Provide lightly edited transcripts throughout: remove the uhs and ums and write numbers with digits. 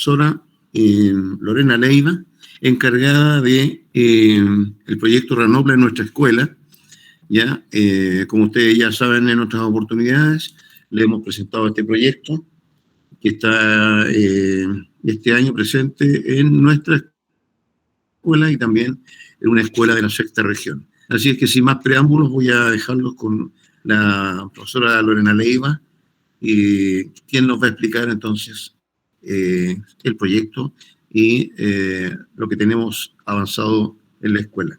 profesora Lorena Leiva, encargada de el proyecto Ranopla en nuestra escuela. ¿Ya? Como ustedes ya saben, en otras oportunidades le hemos presentado este proyecto que está este año presente en nuestra escuela y también en una escuela de la sexta región. Así es que sin más preámbulos voy a dejarlos con la profesora Lorena Leiva, quien nos va a explicar entonces el proyecto y lo que tenemos avanzado en la escuela.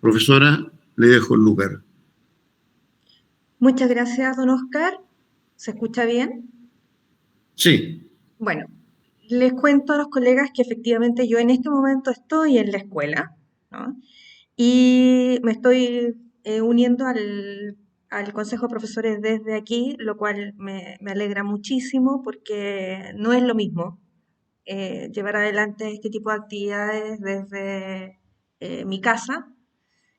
Profesora, le dejo el lugar. Muchas gracias, don Oscar. ¿Se escucha bien? Sí. Bueno, les cuento a los colegas que efectivamente yo en este momento estoy en la escuela, ¿no? Y me estoy uniendo al Consejo de Profesores desde aquí, lo cual me alegra muchísimo porque no es lo mismo llevar adelante este tipo de actividades desde mi casa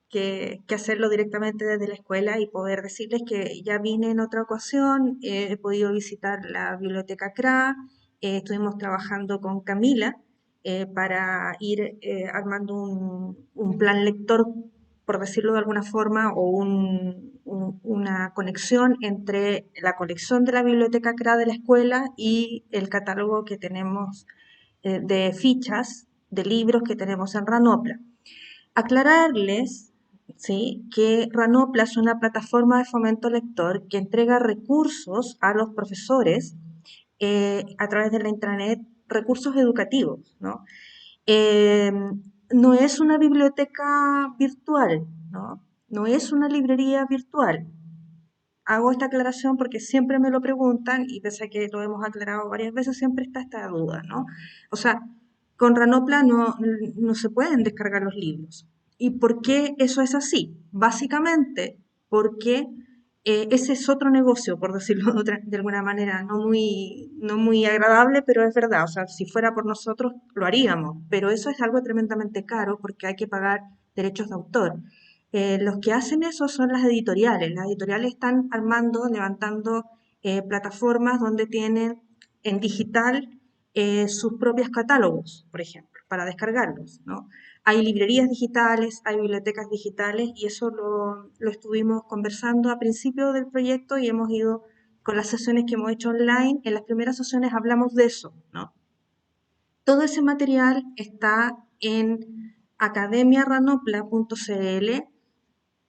que hacerlo directamente desde la escuela y poder decirles que ya vine en otra ocasión, he podido visitar la biblioteca CRA, estuvimos trabajando con Camila para ir armando un plan lector, por decirlo de alguna forma, o una conexión entre la colección de la biblioteca CRA de la escuela y el catálogo que tenemos de fichas de libros que tenemos en Ranopla. Aclararles, ¿sí?, que Ranopla es una plataforma de fomento lector que entrega recursos a los profesores a través de la intranet, recursos educativos, ¿no? Eh, no es una biblioteca virtual, ¿no? No es una librería virtual. Hago esta aclaración porque siempre me lo preguntan y pese a que lo hemos aclarado varias veces, siempre está esta duda, ¿no? O sea, con Ranopla no se pueden descargar los libros. ¿Y por qué eso es así? Básicamente porque ese es otro negocio, por decirlo de alguna manera, no muy agradable, pero es verdad. O sea, si fuera por nosotros, lo haríamos. Pero eso es algo tremendamente caro porque hay que pagar derechos de autor. Los que hacen eso son las editoriales. Las editoriales están armando, levantando plataformas donde tienen en digital sus propios catálogos, por ejemplo, para descargarlos, ¿no? Hay librerías digitales, hay bibliotecas digitales y eso lo estuvimos conversando a principio del proyecto y hemos ido con las sesiones que hemos hecho online. En las primeras sesiones hablamos de eso, ¿no? Todo ese material está en academiaranopla.cl.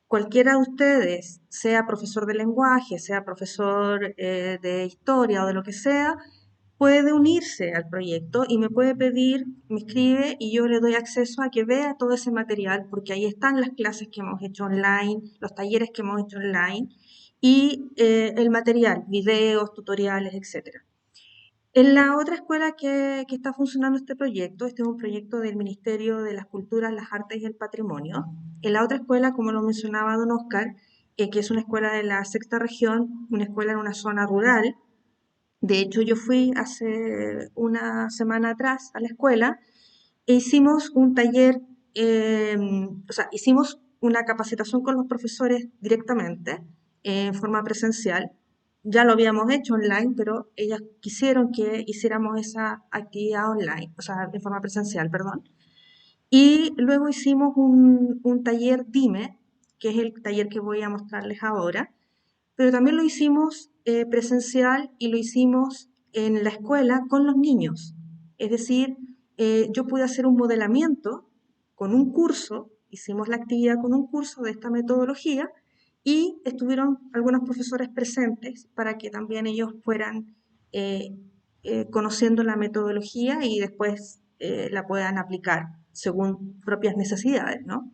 Cualquiera de ustedes, sea profesor de lenguaje, sea profesor de historia o de lo que sea, puede unirse al proyecto y me puede pedir, me escribe y yo le doy acceso a que vea todo ese material, porque ahí están las clases que hemos hecho online, los talleres que hemos hecho online y el material, videos, tutoriales, etcétera. En la otra escuela que está funcionando este proyecto, este es un proyecto del Ministerio de las Culturas, las Artes y el Patrimonio. En la otra escuela, como lo mencionaba don Oscar, que es una escuela de la sexta región, una escuela en una zona rural. De hecho, yo fui hace una semana atrás a la escuela e hicimos un taller, o sea, hicimos una capacitación con los profesores directamente, en forma presencial. Ya lo habíamos hecho online, pero ellas quisieron que hiciéramos esa actividad online, o sea, en forma presencial, perdón. Y luego hicimos un taller DIME, que es el taller que voy a mostrarles ahora, pero también lo hicimos presencial y lo hicimos en la escuela con los niños. Es decir, yo pude hacer un modelamiento con un curso, hicimos la actividad con un curso de esta metodología y estuvieron algunos profesores presentes para que también ellos fueran eh, conociendo la metodología y después la puedan aplicar según propias necesidades, ¿no?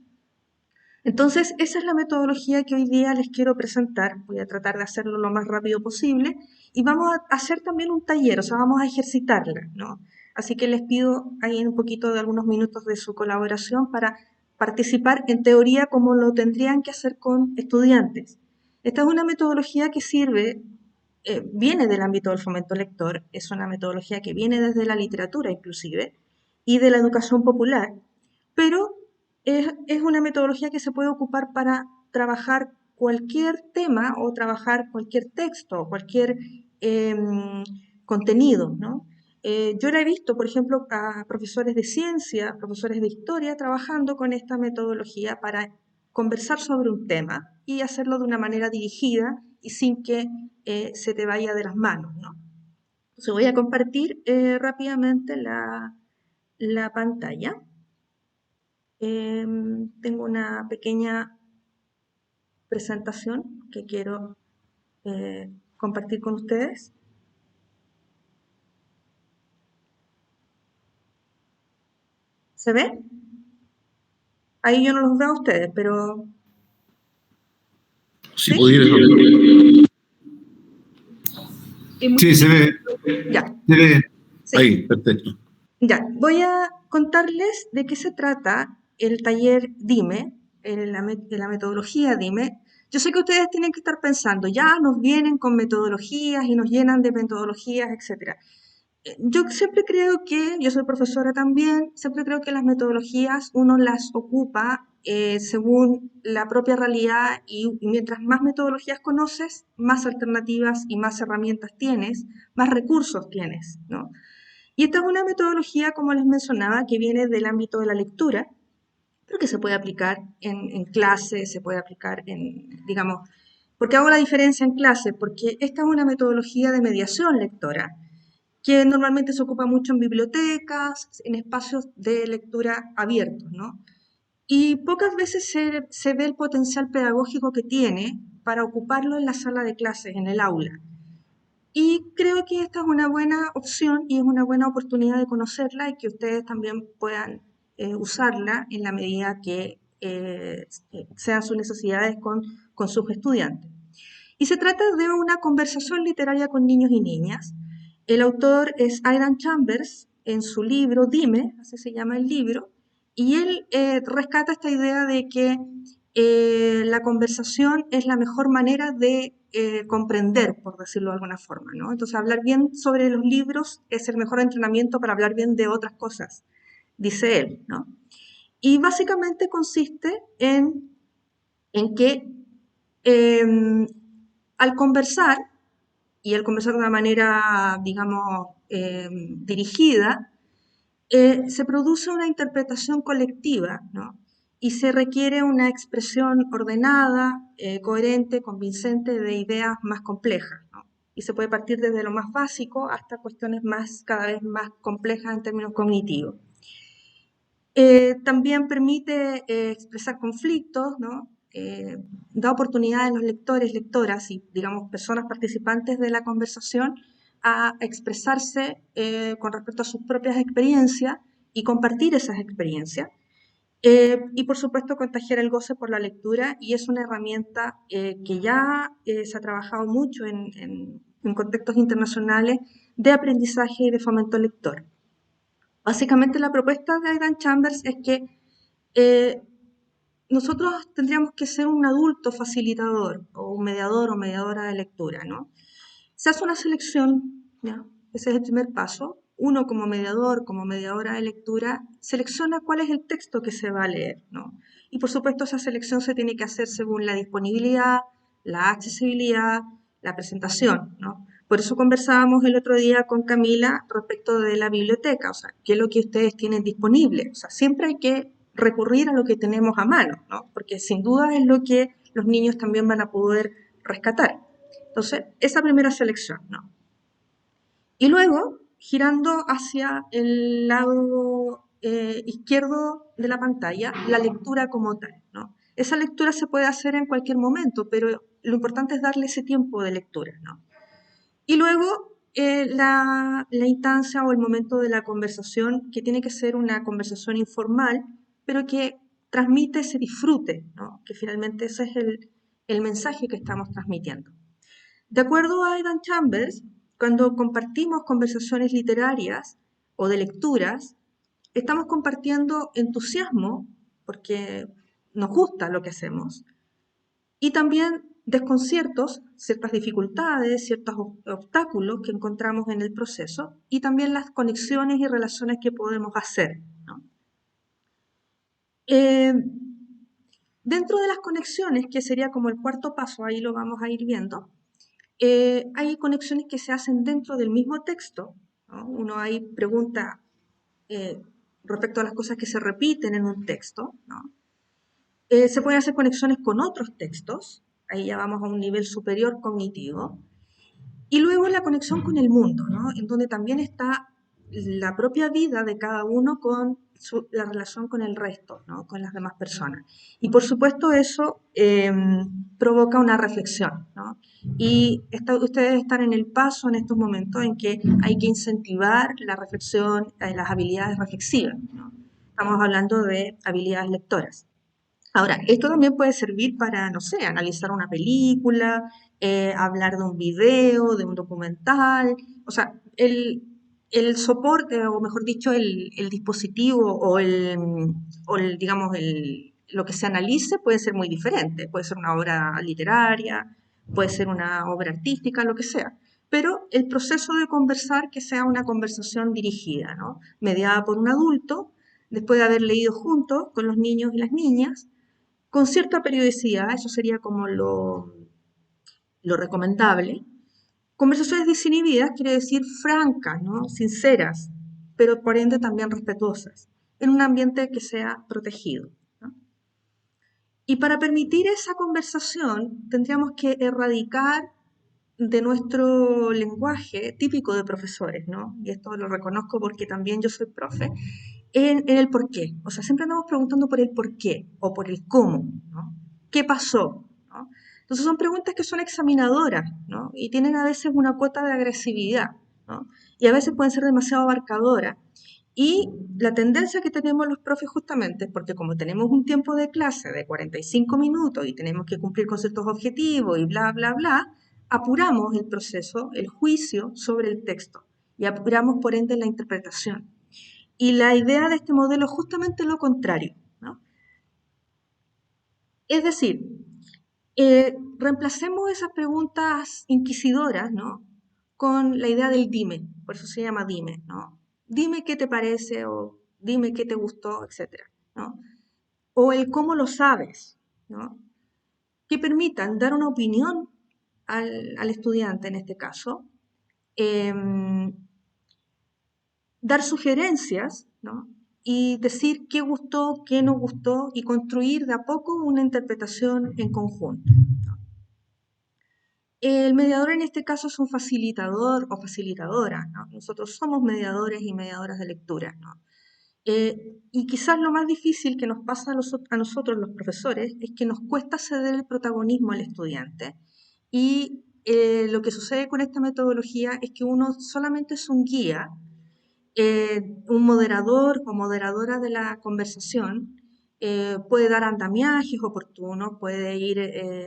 Entonces, esa es la metodología que hoy día les quiero presentar. Voy a tratar de hacerlo lo más rápido posible y vamos a hacer también un taller, o sea, vamos a ejercitarla, ¿no? Así que les pido ahí un poquito de algunos minutos de su colaboración para participar en teoría como lo tendrían que hacer con estudiantes. Esta es una metodología que sirve, viene del ámbito del fomento lector, es una metodología que viene desde la literatura inclusive y de la educación popular, pero es una metodología que se puede ocupar para trabajar cualquier tema o trabajar cualquier texto o cualquier contenido, ¿no? yo la he visto, por ejemplo, a profesores de ciencia, profesores de historia, trabajando con esta metodología para conversar sobre un tema y hacerlo de una manera dirigida y sin que se te vaya de las manos, ¿no? Entonces voy a compartir rápidamente la pantalla. Tengo una pequeña presentación que quiero compartir con ustedes. ¿Se ve? Ahí yo no los veo a ustedes, pero... Si ¿sí? pudieras... Sí, se ve. Ya. Se ve. Sí. Ahí, perfecto. Ya, voy a contarles de qué se trata el taller DIME, la metodología DIME. Yo sé que ustedes tienen que estar pensando, ya nos vienen con metodologías y nos llenan de metodologías, etc. Yo siempre creo que, yo soy profesora también, siempre creo que las metodologías uno las ocupa según la propia realidad y mientras más metodologías conoces, más alternativas y más herramientas tienes, más recursos tienes, ¿no? Y esta es una metodología, como les mencionaba, que viene del ámbito de la lectura, pero que se puede aplicar en clase, se puede aplicar en, digamos, ¿por qué hago la diferencia en clase? Porque esta es una metodología de mediación lectora, que normalmente se ocupa mucho en bibliotecas, en espacios de lectura abiertos, ¿no? Y pocas veces se ve el potencial pedagógico que tiene para ocuparlo en la sala de clases, en el aula. Y creo que esta es una buena opción y es una buena oportunidad de conocerla y que ustedes también puedan usarla en la medida que sean sus necesidades con sus estudiantes. Y se trata de una conversación literaria con niños y niñas. El autor es Aidan Chambers en su libro Dime, así se llama el libro, y él rescata esta idea de que la conversación es la mejor manera de comprender, por decirlo de alguna forma, ¿no? Entonces, hablar bien sobre los libros es el mejor entrenamiento para hablar bien de otras cosas, dice él, ¿no? Y básicamente consiste en que al conversar, y al conversar de una manera, digamos, dirigida, se produce una interpretación colectiva, ¿no? Y se requiere una expresión ordenada, coherente, convincente de ideas más complejas, ¿no? Y se puede partir desde lo más básico hasta cuestiones cada vez más complejas en términos cognitivos. También permite expresar conflictos, ¿no? Da oportunidad a los lectores, lectoras y, digamos, personas participantes de la conversación a expresarse con respecto a sus propias experiencias y compartir esas experiencias. Y, por supuesto, contagiar el goce por la lectura, y es una herramienta que ya se ha trabajado mucho en contextos internacionales de aprendizaje y de fomento lector. Básicamente la propuesta de Aidan Chambers es que nosotros tendríamos que ser un adulto facilitador o un mediador o mediadora de lectura, ¿no? Se hace una selección, ¿ya? Ese es el primer paso. Uno como mediador, como mediadora de lectura, selecciona cuál es el texto que se va a leer, ¿no? Y por supuesto esa selección se tiene que hacer según la disponibilidad, la accesibilidad, la presentación, ¿no? Por eso conversábamos el otro día con Camila respecto de la biblioteca, o sea, qué es lo que ustedes tienen disponible. O sea, siempre hay que recurrir a lo que tenemos a mano, ¿no? Porque sin duda es lo que los niños también van a poder rescatar. Entonces, esa primera selección, ¿no? Y luego, girando hacia el lado izquierdo de la pantalla, la lectura como tal, ¿no? Esa lectura se puede hacer en cualquier momento, pero lo importante es darle ese tiempo de lectura, ¿no? Y luego, la instancia o el momento de la conversación, que tiene que ser una conversación informal, pero que transmite ese disfrute, ¿no? Que finalmente ese es el mensaje que estamos transmitiendo. De acuerdo a Aidan Chambers, cuando compartimos conversaciones literarias o de lecturas, estamos compartiendo entusiasmo, porque nos gusta lo que hacemos, y también desconciertos, ciertas dificultades, ciertos obstáculos que encontramos en el proceso, y también las conexiones y relaciones que podemos hacer, ¿no? Dentro de las conexiones, que sería como el cuarto paso, ahí lo vamos a ir viendo, hay conexiones que se hacen dentro del mismo texto, ¿no? Uno ahí pregunta respecto a las cosas que se repiten en un texto, ¿no? Se pueden hacer conexiones con otros textos, ahí ya vamos a un nivel superior cognitivo, y luego la conexión con el mundo, ¿no? En donde también está la propia vida de cada uno con la relación con el resto, ¿no? Con las demás personas. Y por supuesto eso provoca una reflexión, ¿no? Y ustedes están en el paso en estos momentos en que hay que incentivar la reflexión, las habilidades reflexivas, ¿no? Estamos hablando de habilidades lectoras. Ahora, esto también puede servir para, no sé, analizar una película, hablar de un video, de un documental. O sea, el soporte, o mejor dicho, el dispositivo digamos, lo que se analice puede ser muy diferente. Puede ser una obra literaria, puede ser una obra artística, lo que sea. Pero el proceso de conversar, que sea una conversación dirigida, ¿no? Mediada por un adulto, después de haber leído juntos con los niños y las niñas, con cierta periodicidad, eso sería como lo recomendable. Conversaciones desinhibidas quiere decir francas, ¿no? Sinceras, pero por ende también respetuosas, en un ambiente que sea protegido, ¿no? Y para permitir esa conversación tendríamos que erradicar de nuestro lenguaje típico de profesores, ¿no? Y esto lo reconozco porque también yo soy profe, en el por qué. O sea, siempre andamos preguntando por el por qué o por el cómo, ¿no? ¿Qué pasó? ¿No? Entonces son preguntas que son examinadoras, ¿no? Y tienen a veces una cuota de agresividad, ¿no? Y a veces pueden ser demasiado abarcadoras. Y la tendencia que tenemos los profes justamente es porque como tenemos un tiempo de clase de 45 minutos y tenemos que cumplir con ciertos objetivos y bla, bla, bla, apuramos el proceso, el juicio sobre el texto y apuramos por ende la interpretación. Y la idea de este modelo es justamente lo contrario, ¿no? Es decir, reemplacemos esas preguntas inquisidoras, ¿no? Con la idea del dime, por eso se llama dime, ¿no? Dime qué te parece o dime qué te gustó, etcétera, ¿no? O el cómo lo sabes, ¿no? Que permitan dar una opinión al estudiante en este caso, dar sugerencias, ¿no? Y decir qué gustó, qué no gustó y construir de a poco una interpretación en conjunto, ¿no? El mediador en este caso es un facilitador o facilitadora, ¿no? Nosotros somos mediadores y mediadoras de lectura, ¿no? Y quizás lo más difícil que nos pasa a nosotros los profesores es que nos cuesta ceder el protagonismo al estudiante y lo que sucede con esta metodología es que uno solamente es un guía, un moderador o moderadora de la conversación, puede dar andamiajes oportunos, puede ir,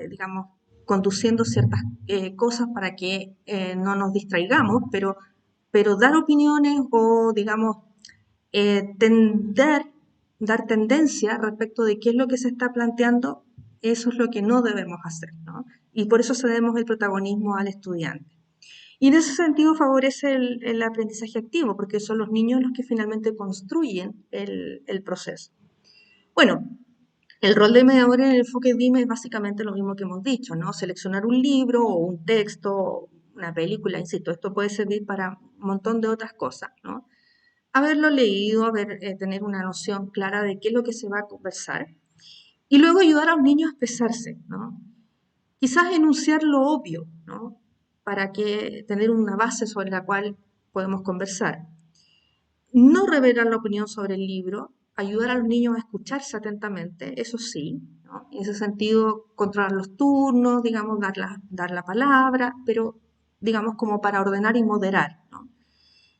digamos, conduciendo ciertas cosas para que no nos distraigamos, pero dar opiniones o, digamos, dar tendencia respecto de qué es lo que se está planteando, eso es lo que no debemos hacer, ¿no? Y por eso cedemos el protagonismo al estudiante. Y en ese sentido favorece el aprendizaje activo, porque son los niños los que finalmente construyen el proceso. Bueno, el rol de mediador en el enfoque DIME es básicamente lo mismo que hemos dicho, ¿no? Seleccionar un libro o un texto, una película, insisto, esto puede servir para un montón de otras cosas, ¿no? Haberlo leído, tener una noción clara de qué es lo que se va a conversar y luego ayudar a los niños a expresarse, ¿no? Quizás enunciar lo obvio, ¿no? Para que tener una base sobre la cual podemos conversar. No revelar la opinión sobre el libro, ayudar a los niños a escucharse atentamente, eso sí, ¿no? En ese sentido, controlar los turnos, digamos, dar la palabra, pero digamos como para ordenar y moderar, ¿no?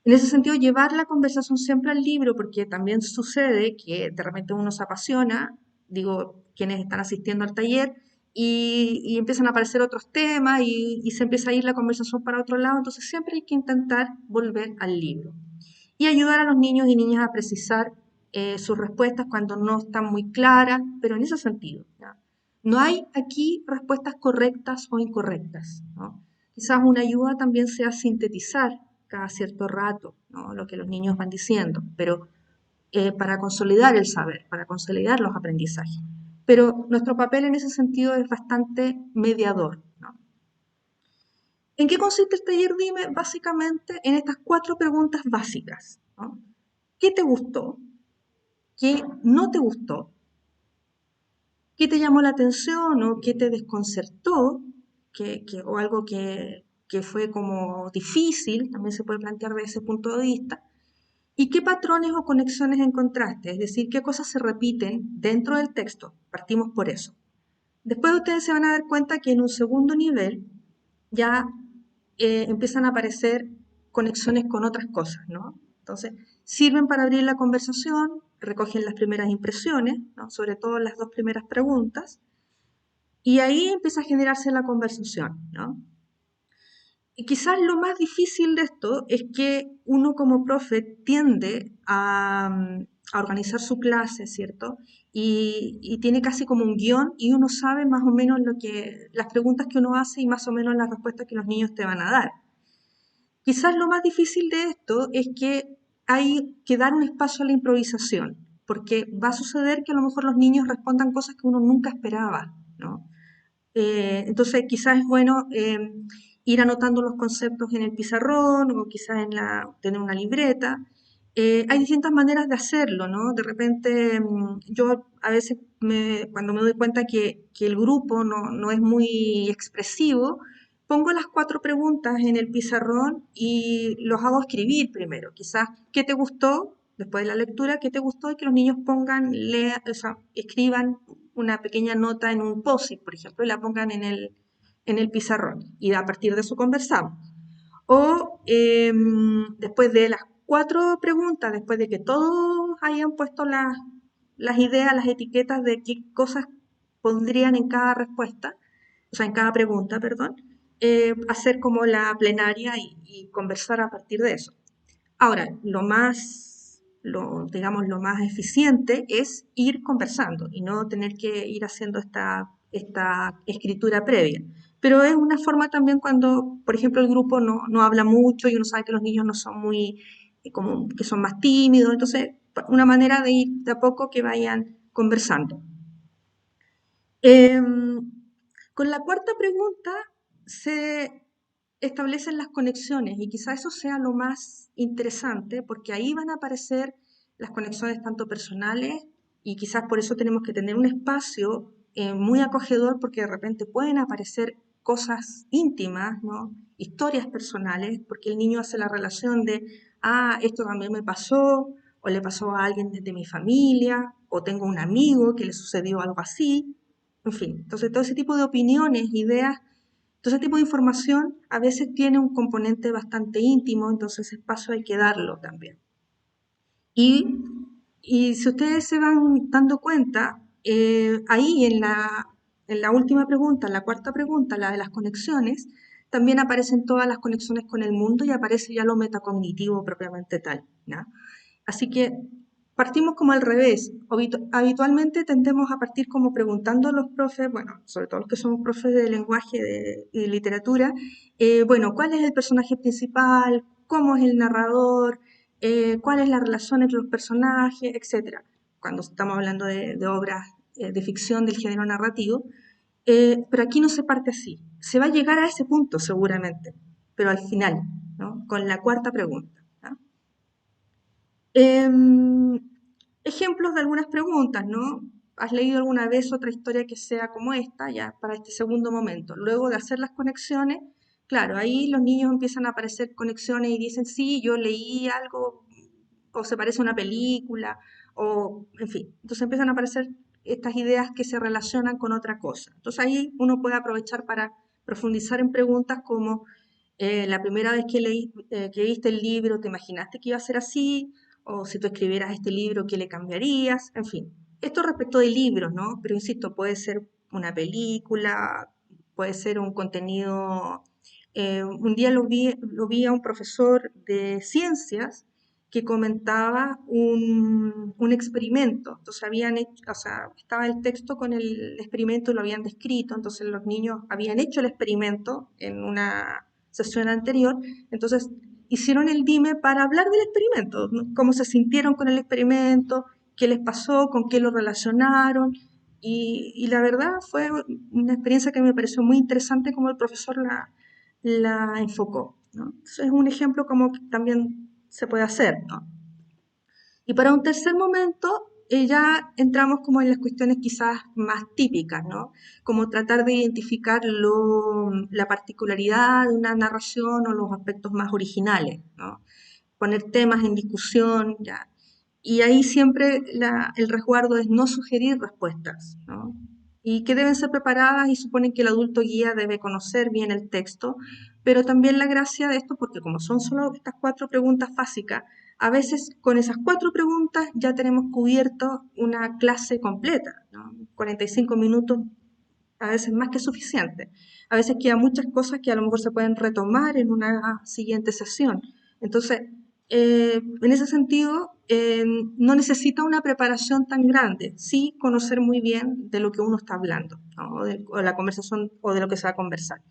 En ese sentido, llevar la conversación siempre al libro, porque también sucede que de repente uno se apasiona, digo, quienes están asistiendo al taller, y empiezan a aparecer otros temas y se empieza a ir la conversación para otro lado, entonces siempre hay que intentar volver al libro. Y ayudar a los niños y niñas a precisar sus respuestas cuando no están muy claras, pero en ese sentido, ¿ya? No hay aquí respuestas correctas o incorrectas, ¿no? Quizás una ayuda también sea sintetizar cada cierto rato, ¿no? Lo que los niños van diciendo, pero para consolidar el saber, para consolidar los aprendizajes. Pero nuestro papel en ese sentido es bastante mediador, ¿no? ¿En qué consiste el taller Dime? Básicamente en estas 4 preguntas básicas, ¿no? ¿Qué te gustó? ¿Qué no te gustó? ¿Qué te llamó la atención o qué te desconcertó? O algo que fue como difícil, también se puede plantear desde ese punto de vista. ¿Y qué patrones o conexiones encontraste? Es decir, qué cosas se repiten dentro del texto. Partimos por eso. Después ustedes se van a dar cuenta que en un segundo nivel ya empiezan a aparecer conexiones con otras cosas, ¿no? Entonces, sirven para abrir la conversación, recogen las primeras impresiones, ¿no? Sobre todo las 2 primeras preguntas, y ahí empieza a generarse la conversación, ¿no? Y quizás lo más difícil de esto es que uno como profe tiende a organizar su clase, ¿cierto? Y tiene casi como un guión y uno sabe más o menos las preguntas que uno hace y más o menos las respuestas que los niños te van a dar. Quizás lo más difícil de esto es que hay que dar un espacio a la improvisación, porque va a suceder que a lo mejor los niños respondan cosas que uno nunca esperaba, ¿no? Entonces quizás es bueno ir anotando los conceptos en el pizarrón o quizás tener una libreta. Hay distintas maneras de hacerlo, ¿no? De repente yo a veces cuando me doy cuenta que el grupo no es muy expresivo, pongo las 4 preguntas en el pizarrón y los hago escribir primero. Quizás, ¿qué te gustó? Después de la lectura, ¿qué te gustó? Y que los niños o sea, escriban una pequeña nota en un post-it, por ejemplo, y la pongan en el pizarrón. Y a partir de eso conversamos. O después de las 4 preguntas, después de que todos hayan puesto las ideas, las etiquetas de qué cosas pondrían en cada respuesta, o sea, en cada pregunta, perdón, hacer como la plenaria y conversar a partir de eso. Ahora, digamos, lo más eficiente es ir conversando y no tener que ir haciendo esta escritura previa. Pero es una forma también cuando, por ejemplo, el grupo no habla mucho y uno sabe que los niños no son muy, como que son más tímidos. Entonces, una manera de ir de a poco que vayan conversando. Con la cuarta pregunta se establecen las conexiones y quizá eso sea lo más interesante porque ahí van a aparecer las conexiones tanto personales y quizás por eso tenemos que tener un espacio muy acogedor porque de repente pueden aparecer cosas íntimas, ¿no? Historias personales, porque el niño hace la relación de, esto también me pasó, o le pasó a alguien de mi familia, o tengo un amigo que le sucedió algo así, en fin. Entonces, todo ese tipo de opiniones, ideas, todo ese tipo de información a veces tiene un componente bastante íntimo, entonces ese espacio hay que darlo también. Y, y si ustedes se van dando cuenta, ahí en la última pregunta, en la cuarta pregunta, la de las conexiones, también aparecen todas las conexiones con el mundo y aparece ya lo metacognitivo propiamente tal, ¿no? Así que partimos como al revés. Habitualmente tendemos a partir como preguntando a los profes, bueno, sobre todo los que somos profes de lenguaje y de literatura, bueno, ¿cuál es el personaje principal? ¿Cómo es el narrador? ¿Cuál es la relación entre los personajes? Etcétera. Cuando estamos hablando de obras de ficción del género narrativo. Pero aquí no se parte así. Se va a llegar a ese punto seguramente, pero al final, ¿no? Con la cuarta pregunta, ¿no? Ejemplos de algunas preguntas, ¿no? ¿Has leído alguna vez otra historia que sea como esta, ya para este segundo momento? Luego de hacer las conexiones, claro, ahí los niños empiezan a aparecer conexiones y dicen, sí, yo leí algo, o se parece a una película, o en fin. Entonces empiezan a aparecer estas ideas que se relacionan con otra cosa. Entonces ahí uno puede aprovechar para profundizar en preguntas como la primera vez que leíste el libro, ¿te imaginaste que iba a ser así? O si tú escribieras este libro, ¿qué le cambiarías? En fin, esto respecto de libros, ¿no? Pero insisto, puede ser una película, puede ser un contenido. Un día lo vi a un profesor de ciencias que comentaba un experimento. Entonces habían hecho, o sea, estaba el texto con el experimento y lo habían descrito. Entonces los niños habían hecho el experimento en una sesión anterior. Entonces hicieron el dime para hablar del experimento, ¿no? Cómo se sintieron con el experimento, qué les pasó, con qué lo relacionaron. Y la verdad fue una experiencia que me pareció muy interesante como el profesor la enfocó, ¿no? Eso es un ejemplo como que también se puede hacer, ¿no? Y para un tercer momento, ya entramos como en las cuestiones quizás más típicas, ¿no? Como tratar de identificar la particularidad de una narración o los aspectos más originales, ¿no? Poner temas en discusión, ya. Y ahí siempre el resguardo es no sugerir respuestas, ¿no? Y que deben ser preparadas y suponen que el adulto guía debe conocer bien el texto, pero también la gracia de esto, porque como son solo estas 4 preguntas básicas, a veces con esas 4 preguntas ya tenemos cubierto una clase completa, ¿no? 45 minutos a veces más que suficiente. A veces quedan muchas cosas que a lo mejor se pueden retomar en una siguiente sesión. Entonces, en ese sentido, no necesita una preparación tan grande, sí conocer muy bien de lo que uno está hablando, ¿no? O la conversación o de lo que se va a conversar.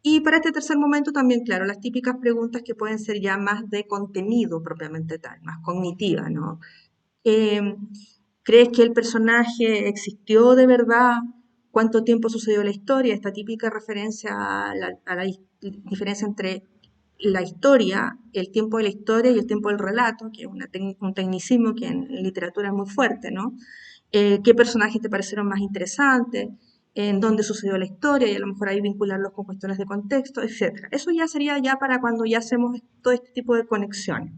Y para este tercer momento también, claro, las típicas preguntas que pueden ser ya más de contenido propiamente tal, más cognitiva, ¿no? Eh, ¿Crees que el personaje existió de verdad? ¿Cuánto tiempo sucedió la historia? Esta típica referencia a la diferencia entre la historia, el tiempo de la historia y el tiempo del relato, que es un tecnicismo que en literatura es muy fuerte, ¿no? ¿Qué personajes te parecieron más interesantes? ¿En dónde sucedió la historia? Y a lo mejor ahí vincularlos con cuestiones de contexto, etc. Eso ya sería ya para cuando ya hacemos todo este tipo de conexiones.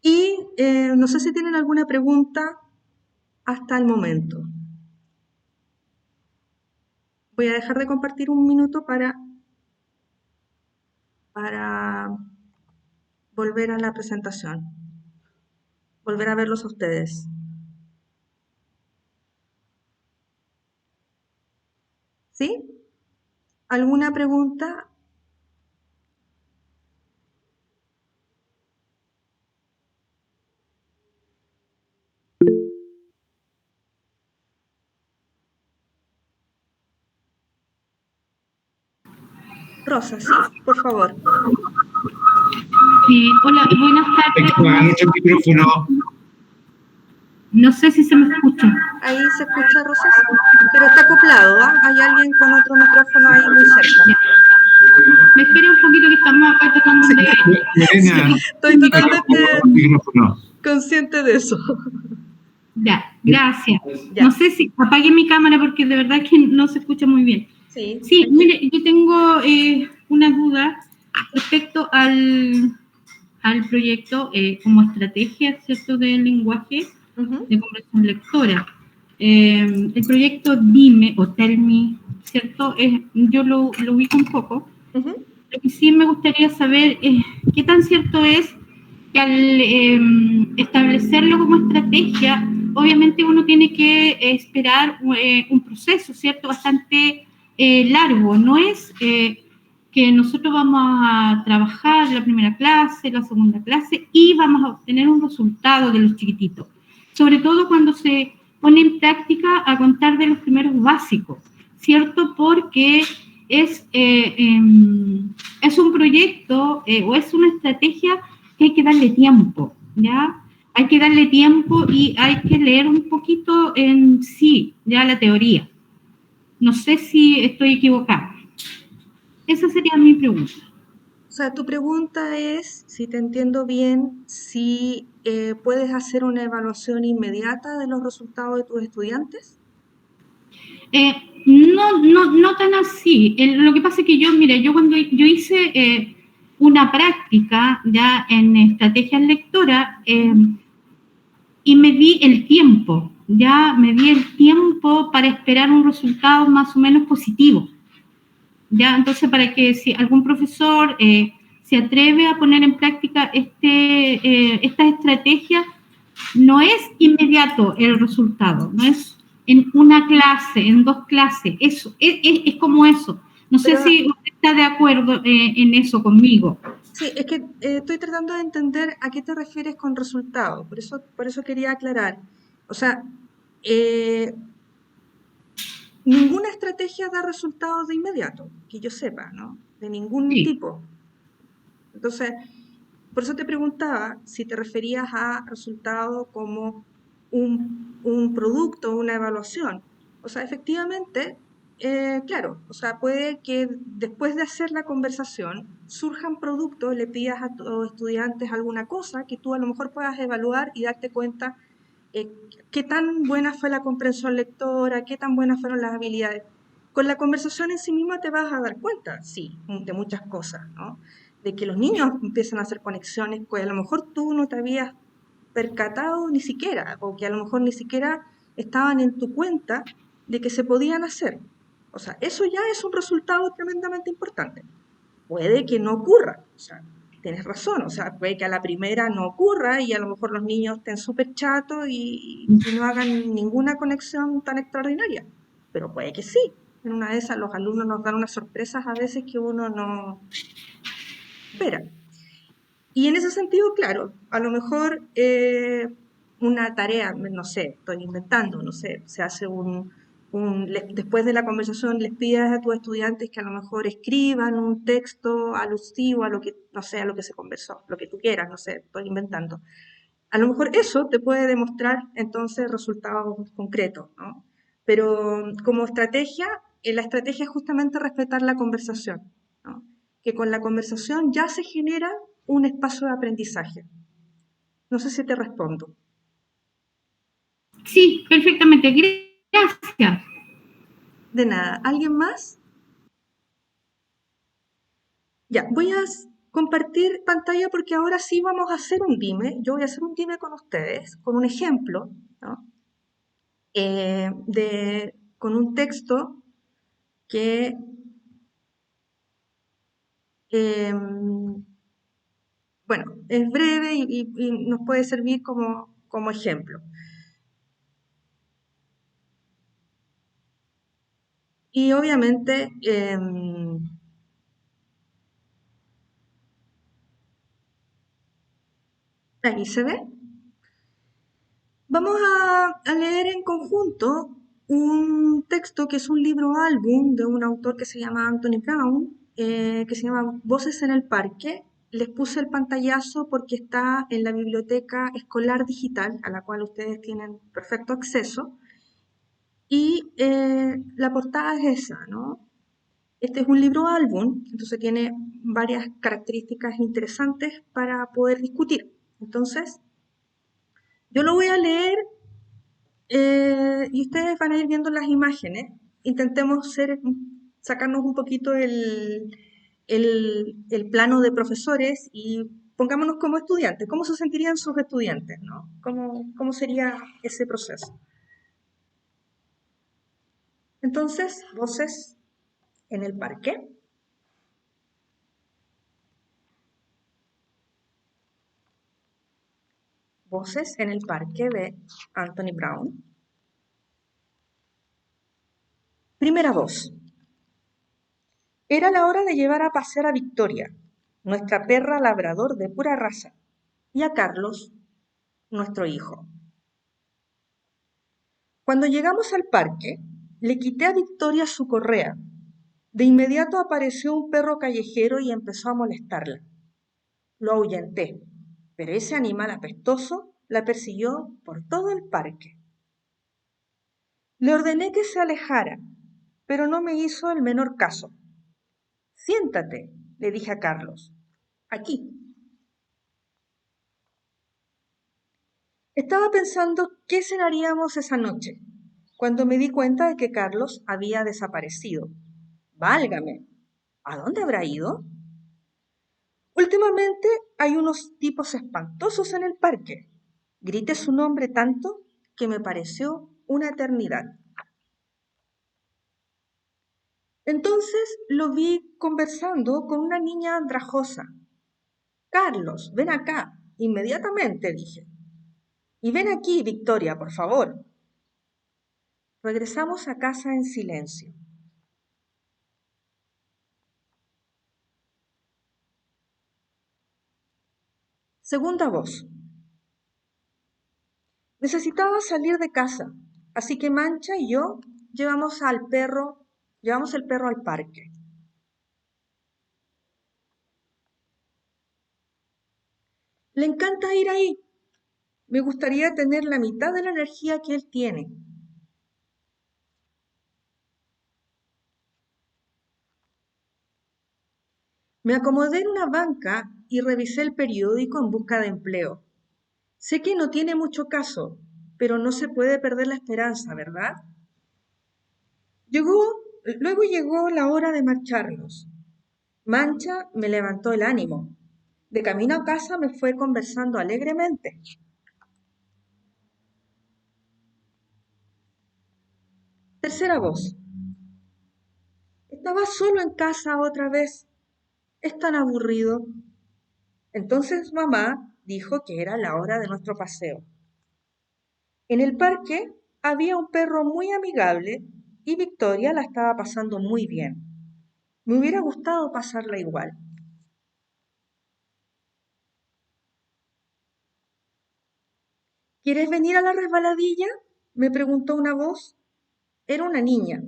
Y no sé si tienen alguna pregunta hasta el momento. Voy a dejar de compartir un minuto para volver a la presentación, volver a verlos a ustedes. ¿Sí? ¿Alguna pregunta? Rosa, sí, por favor. Hola, buenas tardes. Mucho el micrófono. No sé si se me escucha. Ahí se escucha, Rosa, sí, pero está acoplado, ¿ah? Hay alguien con otro micrófono ahí muy cerca. Ya. Me espera un poquito que estamos acá tratando de... Lorena, Estoy totalmente micrófono. consciente de eso. Ya, gracias. Ya. No sé si apague mi cámara porque de verdad que no se escucha muy bien. Sí. Sí, mire, yo tengo una duda respecto al proyecto como estrategia, ¿cierto?, del lenguaje Ujú, de comprensión lectora. El proyecto Dime o Tell Me, ¿cierto? Yo lo ubico un poco. ujú. Lo que sí me gustaría saber es qué tan cierto es que al establecerlo como estrategia, obviamente uno tiene que esperar un proceso, ¿cierto?, bastante largo. No es que nosotros vamos a trabajar la primera clase, la segunda clase y vamos a obtener un resultado de los chiquititos. Sobre todo cuando se pone en práctica a contar de los primeros básicos, ¿cierto? Porque es un proyecto o es una estrategia que hay que darle tiempo, ¿ya? Hay que darle tiempo y hay que leer un poquito en sí, ya la teoría. No sé si estoy equivocada. Esa sería mi pregunta. O sea, tu pregunta es, si te entiendo bien, si puedes hacer una evaluación inmediata de los resultados de tus estudiantes. No tan así. Lo que pasa es que yo cuando yo hice una práctica ya en estrategias lectoras y me di el tiempo para esperar un resultado más o menos positivo. Ya, entonces para que si algún profesor se atreve a poner en práctica esta estrategia, no es inmediato el resultado, no es en una clase, en 2 clases, eso, es como eso. No sé Pero- si usted está de acuerdo en eso conmigo. Sí, es que estoy tratando de entender a qué te refieres con resultado, por eso quería aclarar. O sea, ninguna estrategia da resultados de inmediato, que yo sepa, ¿no? De ningún Sí. tipo. Entonces, por eso te preguntaba si te referías a resultado como un producto, una evaluación. O sea, efectivamente, claro, o sea, puede que después de hacer la conversación surjan productos, le pidas a tus estudiantes alguna cosa que tú a lo mejor puedas evaluar y darte cuenta eh, qué tan buena fue la comprensión lectora, qué tan buenas fueron las habilidades. Con la conversación en sí misma te vas a dar cuenta, sí, de muchas cosas, ¿no? De que los niños empiezan a hacer conexiones que a lo mejor tú no te habías percatado ni siquiera, o que a lo mejor ni siquiera estaban en tu cuenta de que se podían hacer. O sea, eso ya es un resultado tremendamente importante. Puede que no ocurra, o sea, tienes razón, o sea, puede que a la primera no ocurra y a lo mejor los niños estén súper chatos y no hagan ninguna conexión tan extraordinaria, pero puede que sí. En una de esas los alumnos nos dan unas sorpresas a veces que uno no espera. Y en ese sentido, claro, a lo mejor una tarea, no sé, estoy inventando, no sé, se hace después de la conversación les pides a tus estudiantes que a lo mejor escriban un texto alusivo a lo que, no sé, a lo que se conversó, lo que tú quieras, no sé, estoy inventando. A lo mejor eso te puede demostrar entonces resultados concretos, ¿no? Pero como estrategia, la estrategia es justamente respetar la conversación, ¿no? Que con la conversación ya se genera un espacio de aprendizaje. No sé si te respondo. Sí, perfectamente. Gracias. De nada. ¿Alguien más? Ya, voy a compartir pantalla porque ahora sí vamos a hacer un dime. Yo voy a hacer un dime con ustedes, con un ejemplo, ¿no? Con un texto que bueno, es breve y nos puede servir como ejemplo. Y obviamente, ahí se ve. Vamos a leer en conjunto un texto que es un libro álbum de un autor que se llama Anthony Brown, que se llama Voces en el Parque. Les puse el pantallazo porque está en la biblioteca escolar digital, a la cual ustedes tienen perfecto acceso. Y la portada es esa, ¿no? Este es un libro álbum, entonces tiene varias características interesantes para poder discutir. Entonces, yo lo voy a leer y ustedes van a ir viendo las imágenes. Intentemos sacarnos un poquito el plano de profesores y pongámonos como estudiantes. ¿Cómo se sentirían sus estudiantes, no? ¿Cómo sería ese proceso? Entonces, voces en el parque. Voces en el parque de Anthony Brown. Primera voz. Era la hora de llevar a pasear a Victoria, nuestra perra labrador de pura raza, y a Carlos, nuestro hijo. Cuando llegamos al parque, le quité a Victoria su correa. De inmediato apareció un perro callejero y empezó a molestarla. Lo ahuyenté, pero ese animal apestoso la persiguió por todo el parque. Le ordené que se alejara, pero no me hizo el menor caso. Siéntate, le dije a Carlos. Aquí. Estaba pensando qué cenaríamos esa noche, cuando me di cuenta de que Carlos había desaparecido. Válgame, ¿a dónde habrá ido? Últimamente hay unos tipos espantosos en el parque. Grité su nombre tanto que me pareció una eternidad. Entonces lo vi conversando con una niña andrajosa. Carlos, ven acá, inmediatamente, dije. Y ven aquí, Victoria, por favor. Regresamos a casa en silencio. Segunda voz. Necesitaba salir de casa, así que Mancha y yo llevamos el perro al parque. Le encanta ir ahí. Me gustaría tener la mitad de la energía que él tiene. Me acomodé en una banca y revisé el periódico en busca de empleo. Sé que no tiene mucho caso, pero no se puede perder la esperanza, ¿verdad? Luego llegó la hora de marcharnos. Mancha me levantó el ánimo. De camino a casa me fue conversando alegremente. Tercera voz. Estaba solo en casa otra vez. Es tan aburrido. Entonces mamá dijo que era la hora de nuestro paseo. En el parque había un perro muy amigable y Victoria la estaba pasando muy bien. Me hubiera gustado pasarla igual. ¿Quieres venir a la resbaladilla?, me preguntó una voz. Era una niña,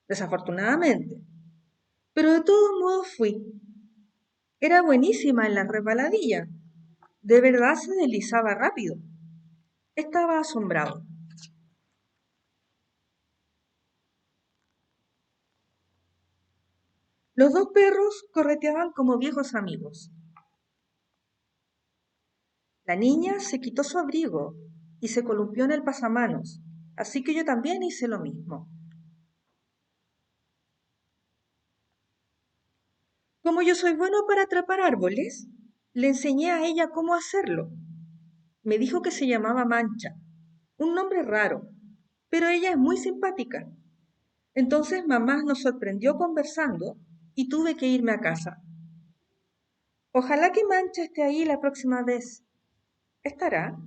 desafortunadamente, pero de todos modos fui. Era buenísima en la resbaladilla. De verdad se deslizaba rápido. Estaba asombrado. Los dos perros correteaban como viejos amigos. La niña se quitó su abrigo y se columpió en el pasamanos, así que yo también hice lo mismo. Como yo soy bueno para atrapar árboles, le enseñé a ella cómo hacerlo. Me dijo que se llamaba Mancha, un nombre raro, pero ella es muy simpática. Entonces mamá nos sorprendió conversando y tuve que irme a casa. Ojalá que Mancha esté ahí la próxima vez. ¿Estará?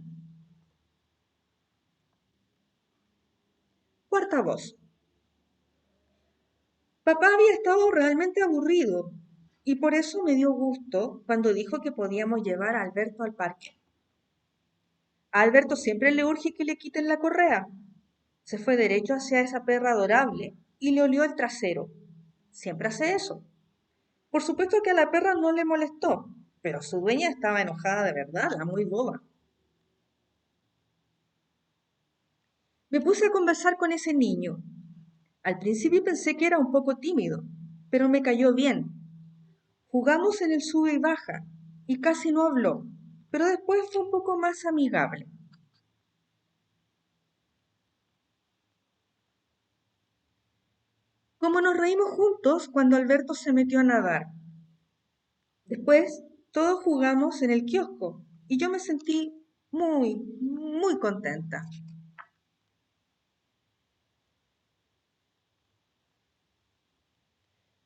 Cuarta voz. Papá había estado realmente aburrido y por eso me dio gusto cuando dijo que podíamos llevar a Alberto al parque. A Alberto siempre le urge que le quiten la correa. Se fue derecho hacia esa perra adorable y le olió el trasero. Siempre hace eso. Por supuesto que a la perra no le molestó, pero su dueña estaba enojada de verdad, la muy boba. Me puse a conversar con ese niño. Al principio pensé que era un poco tímido, pero me cayó bien. Jugamos en el sube y baja y casi no habló, pero después fue un poco más amigable. Como nos reímos juntos cuando Alberto se metió a nadar. Después, todos jugamos en el kiosco y yo me sentí muy contenta.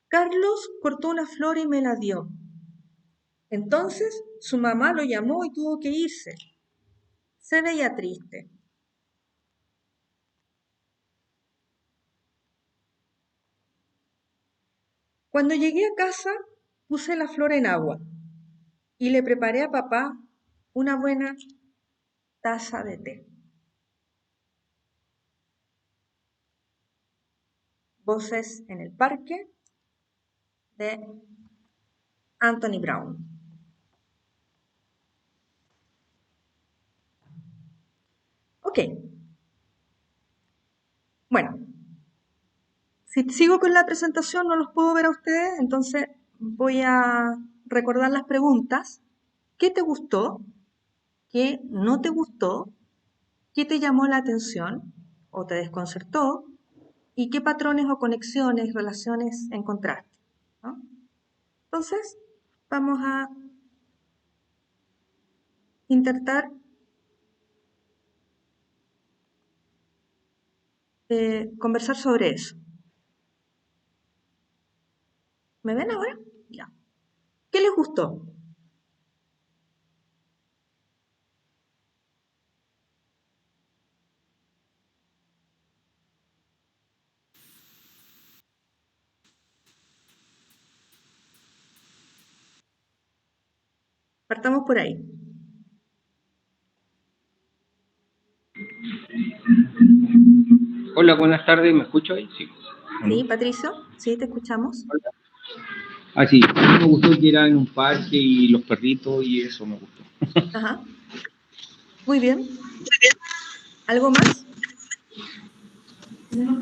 Carlos cortó una flor y me la dio. Entonces su mamá lo llamó y tuvo que irse. Se veía triste. Cuando llegué a casa, puse la flor en agua y le preparé a papá una buena taza de té. Voces en el parque de Anthony Brown. Ok. Bueno, si sigo con la presentación no los puedo ver a ustedes, entonces voy a recordar las preguntas. ¿Qué te gustó? ¿Qué no te gustó? ¿Qué te llamó la atención o te desconcertó? ¿Y qué patrones o conexiones, relaciones encontraste? ¿No? Entonces, vamos a intentar conversar sobre eso. ¿Me ven ahora? Ya. ¿Qué les gustó? Partamos por ahí. Hola, buenas tardes, ¿me escucho ahí? Sí. Sí, Patricio, sí, te escuchamos. Ah, sí, a mí me gustó que era en un parque y los perritos y eso me gustó. Ajá. Muy bien. ¿Algo más? No,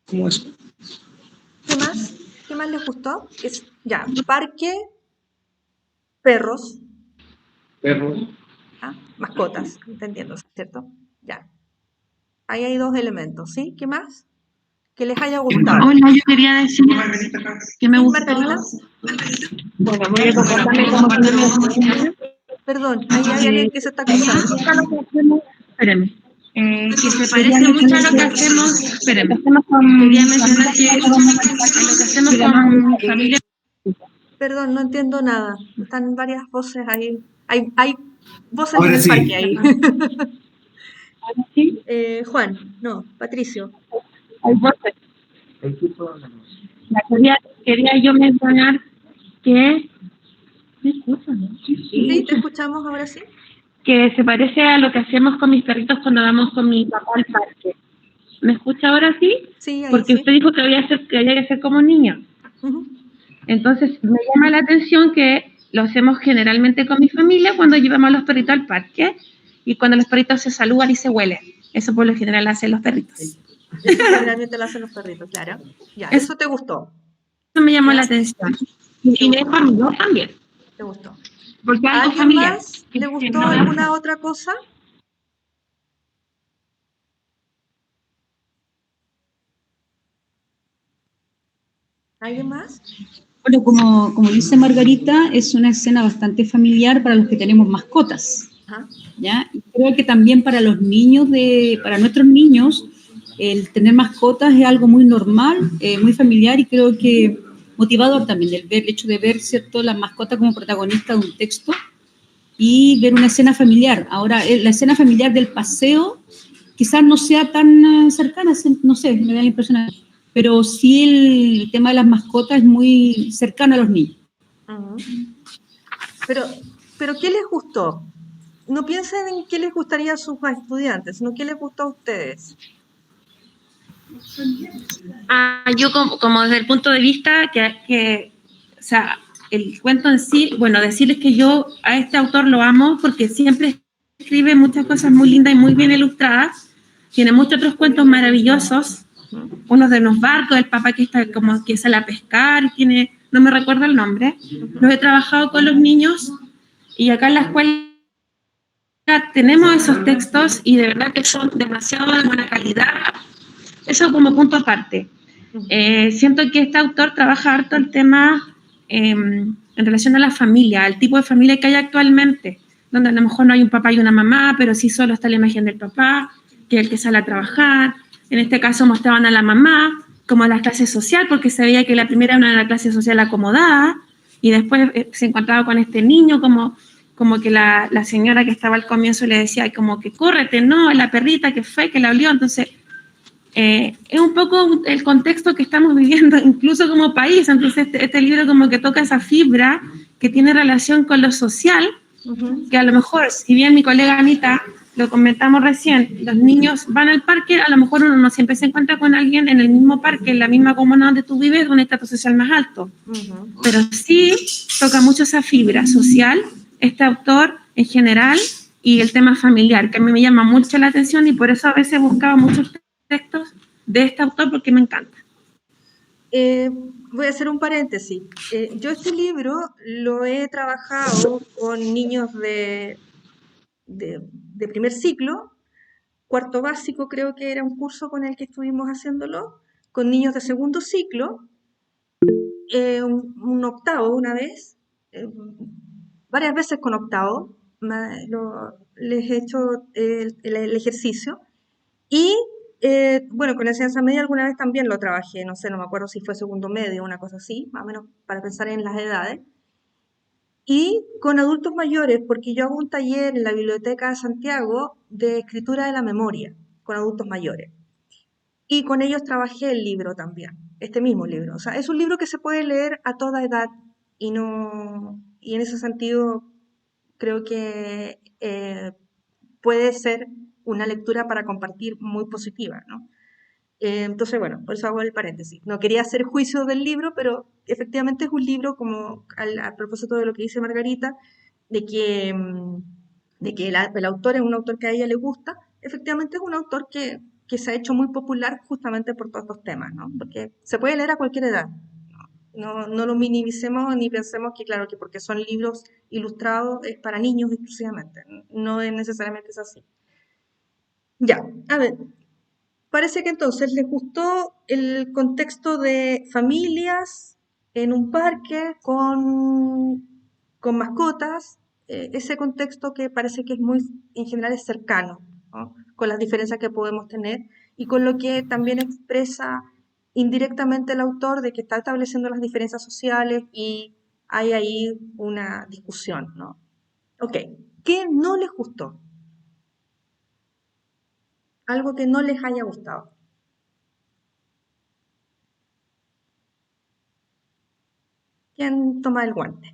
¿cómo eso? ¿Qué más? ¿Qué más más les gustó? Ya, parque, perros, Perros. mascotas, entendiendo, ¿cierto? Ya. Ahí hay 2 elementos, ¿sí? ¿Qué más? Que les haya gustado. Hola, yo quería decir que me ¿Sí, gustó. Margarita? Bueno, voy a comportarme como tenemos. Perdón, ahí hay alguien que se está cruzando. Espérame. Que se parece mucho a lo que hacemos. Espérame. Quería mencionar que lo que hacemos con familia. Perdón, no entiendo nada. Están varias voces ahí. Hay voces Ahora en el sí. parque ahí. Ahora sí, Juan, no, Patricio. hay voces. Quería yo mencionar que... ¿Me escuchan? ¿No? ¿Sí? ¿Te escuchamos ahora sí? Que se parece a lo que hacemos con mis perritos cuando vamos con mi papá al parque. ¿Me escucha ahora sí? Sí, ahí Porque sí. usted dijo que había que ser como niño. Ujú. Entonces, me llama la atención que lo hacemos generalmente con mi familia cuando llevamos a los perritos al parque y cuando los perritos se saludan y se huelen. Eso por lo general hacen los perritos. Eso generalmente lo hacen los perritos, claro. Ya, eso te gustó. Eso me llamó ¿Ya? la atención. Y es familiar también. Te gustó. Porque ¿A algo alguien familiar. más le gustó alguna otra cosa? ¿Alguien más? Bueno, como dice Margarita, es una escena bastante familiar para los que tenemos mascotas, Ajá. ¿ya? Y creo que también para los niños, para nuestros niños, el tener mascotas es algo muy normal, muy familiar y creo que motivador también, el hecho de ver, ¿cierto?, la mascota como protagonista de un texto y ver una escena familiar. Ahora, la escena familiar del paseo quizás no sea tan cercana, no sé, me da la impresión, pero sí el tema de las mascotas es muy cercano a los niños. Ujú. Pero ¿qué les gustó? No piensen en qué les gustaría a sus estudiantes, sino qué les gustó a ustedes. Yo como desde el punto de vista o sea, el cuento en sí, bueno, decirles que yo a este autor lo amo porque siempre escribe muchas cosas muy lindas y muy bien ilustradas. Tiene muchos otros cuentos maravillosos. Uno de los barcos, el papá que está como que sale a pescar, tiene, no me recuerdo el nombre. Los he trabajado con los niños y acá en la escuela tenemos esos textos y de verdad que son demasiado de buena calidad. Eso como punto aparte. Siento que este autor trabaja harto el tema en relación a la familia, al tipo de familia que hay actualmente, donde a lo mejor no hay un papá y una mamá, pero sí solo está la imagen del papá, que es el que sale a trabajar. En este caso mostraban a la mamá como a la clase social, porque se veía que la primera era una clase social acomodada, y después se encontraba con este niño como que la señora que estaba al comienzo le decía como que córrete, no, la perrita que fue, que la olió. Entonces, es un poco el contexto que estamos viviendo, incluso como país. Entonces, este libro como que toca esa fibra que tiene relación con lo social, que a lo mejor, si bien mi colega Anita, lo comentamos recién, los niños van al parque, a lo mejor uno no siempre se encuentra con alguien en el mismo parque, en la misma comuna donde tú vives, de un estatus social más alto. Pero sí toca mucho esa fibra social, este autor en general, y el tema familiar, que a mí me llama mucho la atención y por eso a veces buscaba muchos textos de este autor porque me encanta. Voy a hacer un paréntesis. Yo este libro lo he trabajado con niños de primer ciclo, cuarto básico creo que era un curso con el que estuvimos haciéndolo, con niños de segundo ciclo, un octavo una vez, varias veces con octavo, les he hecho el ejercicio. Y bueno, con la enseñanza media alguna vez también lo trabajé, no sé, no me acuerdo si fue segundo medio, una cosa así, más o menos para pensar en las edades. Y con adultos mayores, porque yo hago un taller en la Biblioteca de Santiago de escritura de la memoria, con adultos mayores. Y con ellos trabajé el libro también, este mismo libro. O sea, es un libro que se puede leer a toda edad y en ese sentido creo que puede ser una lectura para compartir muy positiva, ¿no? Entonces, bueno, por eso hago el paréntesis. No quería hacer juicio del libro, pero efectivamente es un libro, como a propósito de lo que dice Margarita, de que el autor es un autor que a ella le gusta, efectivamente es un autor que se ha hecho muy popular justamente por todos estos temas, ¿no? Porque se puede leer a cualquier edad. No, no lo minimicemos ni pensemos que, claro, que porque son libros ilustrados es para niños exclusivamente. No es necesariamente es así. Ya, a ver, parece que entonces les gustó el contexto de familias en un parque con mascotas, ese contexto que parece que es muy, en general es cercano, ¿no? Con las diferencias que podemos tener y con lo que también expresa indirectamente el autor de que está estableciendo las diferencias sociales y hay ahí una discusión, ¿no? Ok, ¿qué no les gustó? Algo que no les haya gustado. ¿Quién toma el guante?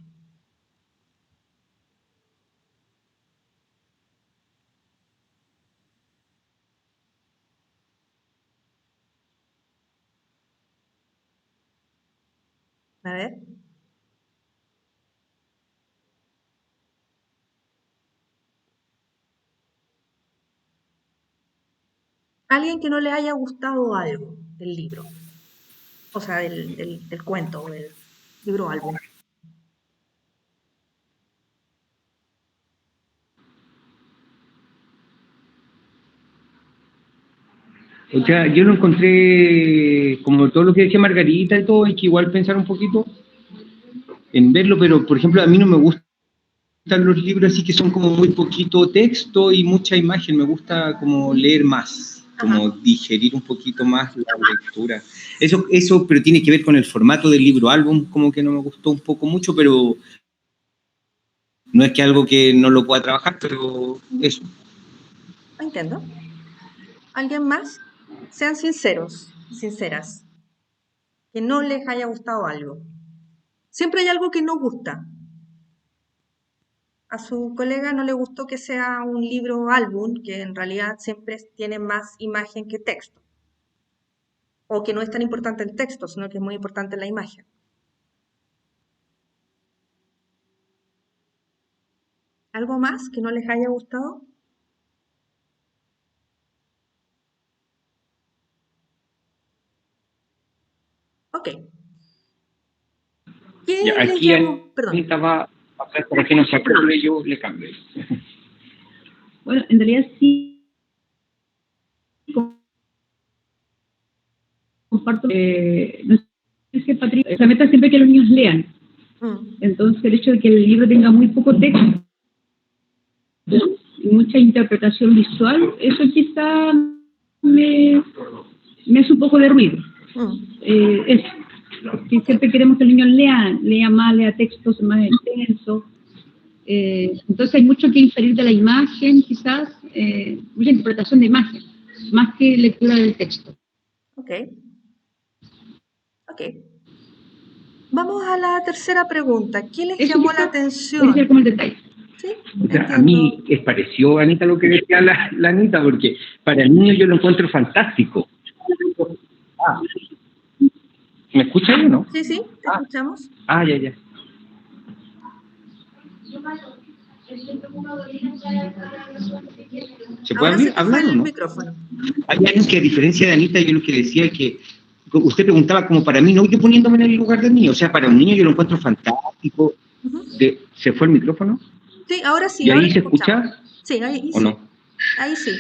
A ver. Alguien que no le haya gustado algo del libro, o sea, del cuento o del libro álbum. O sea, yo lo encontré, como todo lo que decía Margarita y todo, hay que igual pensar un poquito en verlo, pero por ejemplo, a mí no me gustan los libros así que son como muy poquito texto y mucha imagen, me gusta como leer más, como digerir un poquito más la lectura. Eso, pero tiene que ver con el formato del libro álbum, como que no me gustó un poco mucho, pero no es que algo que no lo pueda trabajar, pero eso. Entiendo. ¿Alguien más? Sean sinceros, sinceras. Que no les haya gustado algo. Siempre hay algo que no gusta. A su colega no le gustó que sea un libro álbum, que en realidad siempre tiene más imagen que texto. O que no es tan importante el texto, sino que es muy importante la imagen. ¿Algo más que no les haya gustado? Ok. ¿Quién Ya, les aquí llamó? Perdón. Anita va a pasar para que no se acuerde, yo le cambio. Bueno, en realidad sí comparto, no sé si Patricia, la meta es siempre que los niños lean. Entonces el hecho de que el libro tenga muy poco texto y mucha interpretación visual, eso quizá me hace un poco de ruido. Es que siempre queremos que el niño lea más, lea textos más extensos. Entonces hay mucho que inferir de la imagen, quizás, mucha interpretación de imagen, más que lectura del texto. Ok. Vamos a la tercera pregunta. ¿Qué les llamó la atención? Puede ser como el detalle. ¿Sí? O sea, a mí les pareció, Anita, lo que decía la Anita, porque para el niño yo lo encuentro fantástico. ¿Me escuchan o no? Sí, te escuchamos. Ya. ¿Se puede hablar o no? Micrófono. Hay algo que, a diferencia de Anita, yo lo que decía es que usted preguntaba como para mí, no yo poniéndome en el lugar del niño, o sea, para un niño yo lo encuentro fantástico. ¿Se fue el micrófono? Sí, ahora sí. ¿Y ahí ahora se escucha? Sí, ahí ¿O sí. no? Ahí sí.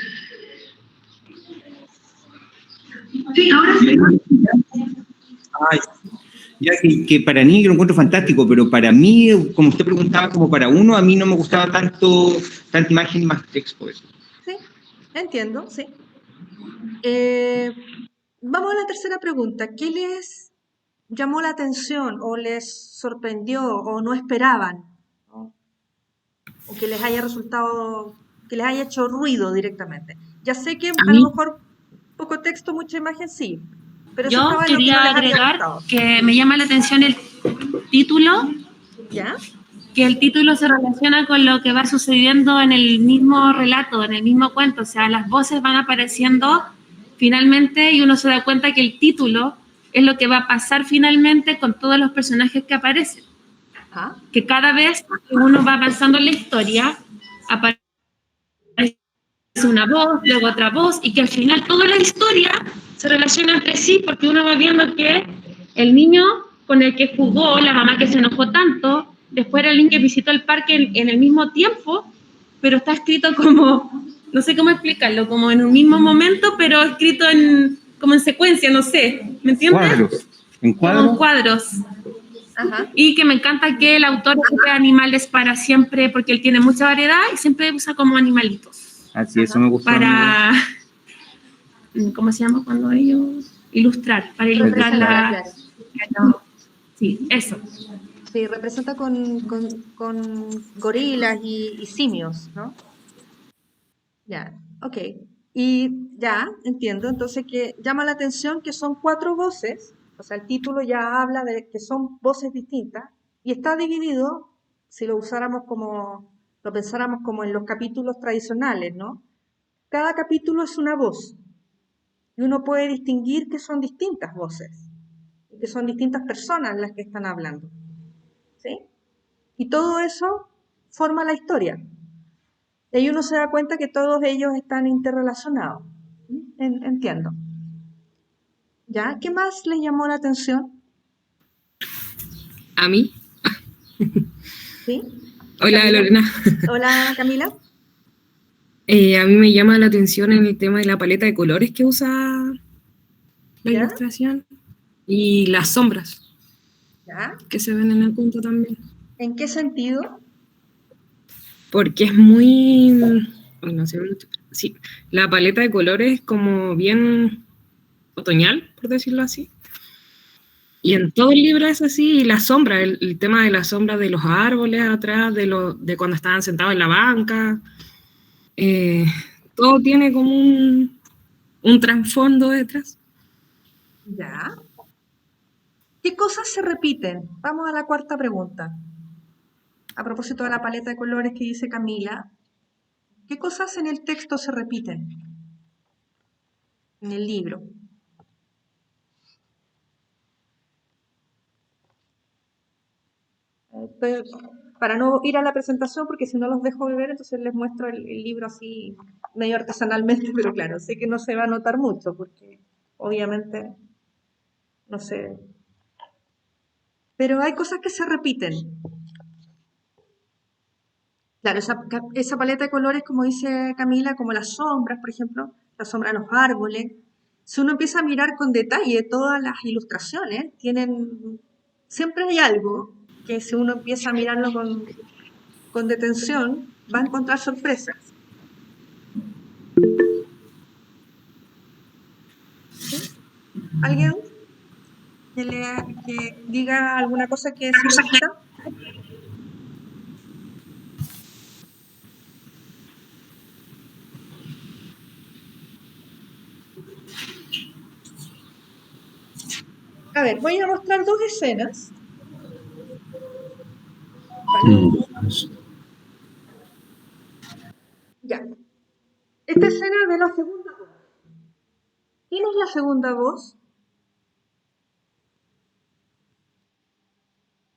Sí, ahora sí. Ya que para mí yo lo encuentro fantástico, pero para mí, como usted preguntaba, como para uno, a mí no me gustaba tanta imagen y más texto. Eso. Sí, entiendo, sí. Vamos a la tercera pregunta. ¿Qué les llamó la atención o les sorprendió o no esperaban? ¿No? O que les haya resultado, que les haya hecho ruido directamente. Ya sé que a lo mejor poco texto, mucha imagen, sí. Pero yo quería agregar que me llama la atención el título. ¿Ya? Que el título se relaciona con lo que va sucediendo en el mismo relato, en el mismo cuento. O sea, las voces van apareciendo finalmente y uno se da cuenta que el título es lo que va a pasar finalmente con todos los personajes que aparecen. Que cada vez que uno va avanzando en la historia, aparece una voz, luego otra voz, y que al final toda la historia se relaciona entre sí porque uno va viendo que el niño con el que jugó, la mamá que se enojó tanto, después era el niño que visitó el parque en el mismo tiempo, pero está escrito como, no sé cómo explicarlo, como en un mismo momento, pero escrito como en secuencia, no sé, ¿me entiendes? Cuadros. ¿En Como cuadros? en cuadros. Ajá. Y que me encanta que el autor ocupe animales para siempre, porque él tiene mucha variedad y siempre usa como animalitos. Así, eso me gustó. Para, ¿cómo se llama cuando ellos? Ilustrar, para ilustrar Representa, claro. Sí, eso. Sí, representa con gorilas y simios, ¿no? Ya, ok. Y ya, entiendo. Entonces, que llama la atención que son 4 voces, o sea, el título ya habla de que son voces distintas, y está dividido, si lo usáramos como, lo pensáramos como en los capítulos tradicionales, ¿no? Cada capítulo es una voz, y uno puede distinguir que son distintas voces, y que son distintas personas las que están hablando, ¿sí? Y todo eso forma la historia. Y ahí uno se da cuenta que todos ellos están interrelacionados. Entiendo. ¿Ya? ¿Qué más les llamó la atención? ¿A mí? ¿Sí? Hola, Camila. Lorena. Hola, Camila. A mí me llama la atención el tema de la paleta de colores que usa la ¿Ya? ilustración y las sombras ¿Ya? que se ven en el cuento también. ¿En qué sentido? Porque es muy... ay, no sé mucho. Sí, la paleta de colores es como bien otoñal, por decirlo así. Y en todo el libro es así, y la sombra, el tema de la sombra de los árboles atrás, de cuando estaban sentados en la banca, todo tiene como un trasfondo detrás. ¿Ya? ¿Qué cosas se repiten? Vamos a la cuarta pregunta. A propósito de la paleta de colores que dice Camila, ¿qué cosas en el texto se repiten? En el libro. Para no ir a la presentación, porque si no los dejo de ver, entonces les muestro el libro así medio artesanalmente, pero claro, sé que no se va a notar mucho, porque obviamente, no sé. Pero hay cosas que se repiten. Claro, esa paleta de colores, como dice Camila, como las sombras, por ejemplo, la sombra de los árboles. Si uno empieza a mirar con detalle todas las ilustraciones, siempre hay algo que si uno empieza a mirarlo con detención, va a encontrar sorpresas. ¿Sí? ¿Alguien que diga alguna cosa que se repita? A ver, voy a mostrar 2 escenas. Ya. Esta escena es de la segunda voz. ¿Quién es la segunda voz?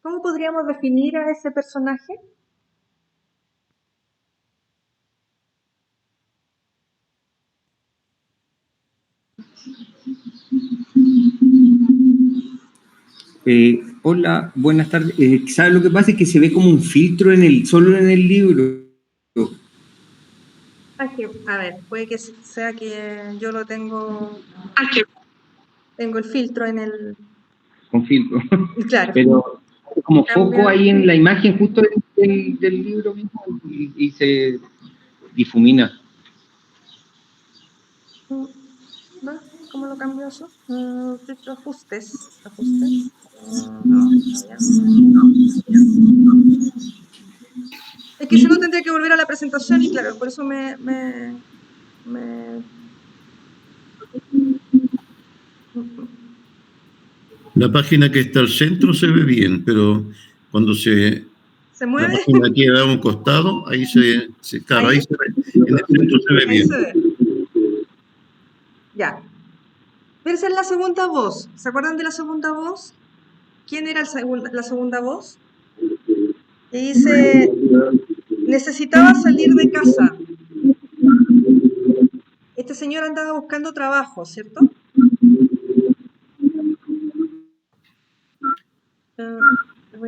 ¿Cómo podríamos definir a ese personaje? Hola, buenas tardes. ¿Sabes lo que pasa? Es que se ve como un filtro solo en el libro. A ver, puede que sea que yo lo tengo. Tengo el filtro en el. Con filtro. Claro. Pero como Cambia. foco ahí en la imagen justo del libro mismo y se difumina. ¿No? ¿Cómo lo cambio eso? Filtro ajustes. Ajustes. No, ya. Es que si no tendría que volver a la presentación y claro, por eso La página que está al centro se ve bien, pero cuando la mueve. página que da a un costado, ahí claro, ¿Ahí? ahí se ve, en el centro se ve Ahí bien. se ve. Ya. Pero esa es la segunda voz. ¿Se acuerdan de la segunda voz? ¿Quién era la segunda voz? Y dice, necesitaba salir de casa. Este señor andaba buscando trabajo, ¿cierto?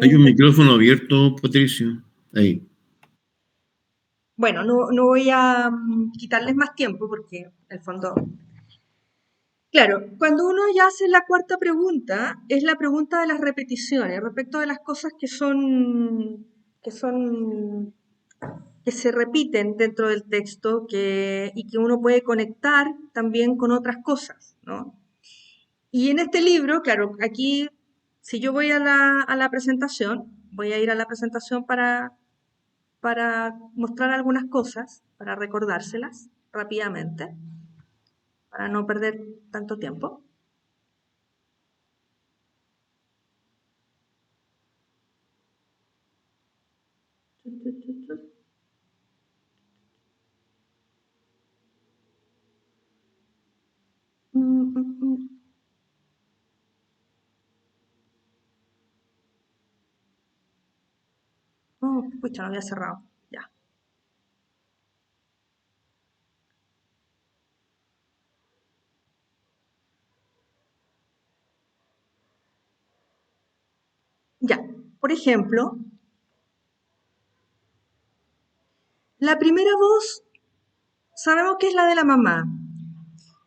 Hay un micrófono abierto, Patricio. Ahí. Bueno, no voy a quitarles más tiempo porque, en el fondo... Claro, cuando uno ya hace la cuarta pregunta, es la pregunta de las repeticiones, respecto de las cosas que se repiten dentro del texto y que uno puede conectar también con otras cosas, ¿no? Y en este libro, claro, aquí, si yo voy a la presentación, voy a ir a la presentación para mostrar algunas cosas, para recordárselas rápidamente, para no perder tanto tiempo. Oh, pucha, lo había cerrado. Ya. Ya. Por ejemplo, la primera voz sabemos que es la de la mamá.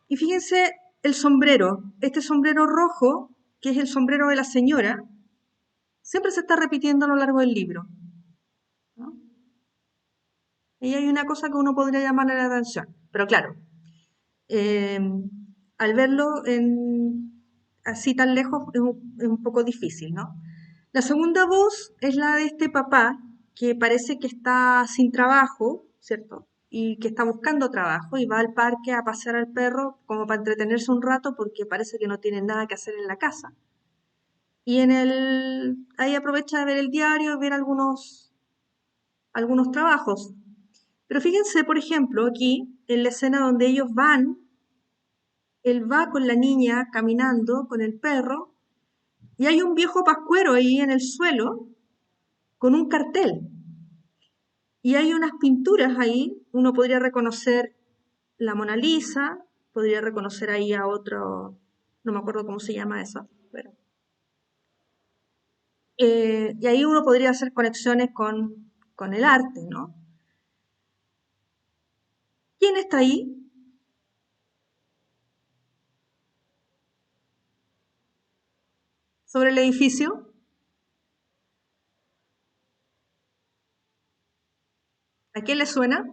Y fíjense el sombrero. Este sombrero rojo, que es el sombrero de la señora, siempre se está repitiendo a lo largo del libro, ¿no? Y hay una cosa que uno podría llamarle la atención. Pero claro, al verlo así tan lejos es un poco difícil, ¿no? La segunda voz es la de este papá que parece que está sin trabajo, ¿cierto? Y que está buscando trabajo y va al parque a pasear al perro como para entretenerse un rato porque parece que no tiene nada que hacer en la casa. Y ahí aprovecha de ver el diario y ver algunos trabajos. Pero fíjense, por ejemplo, aquí en la escena donde ellos van, él va con la niña caminando con el perro y hay un viejo pascuero ahí en el suelo con un cartel. Y hay unas pinturas ahí, uno podría reconocer la Mona Lisa, podría reconocer ahí a otro, no me acuerdo cómo se llama eso, pero... y ahí uno podría hacer conexiones con el arte, ¿no? ¿Quién está ahí? Sobre el edificio. ¿A quién le suena?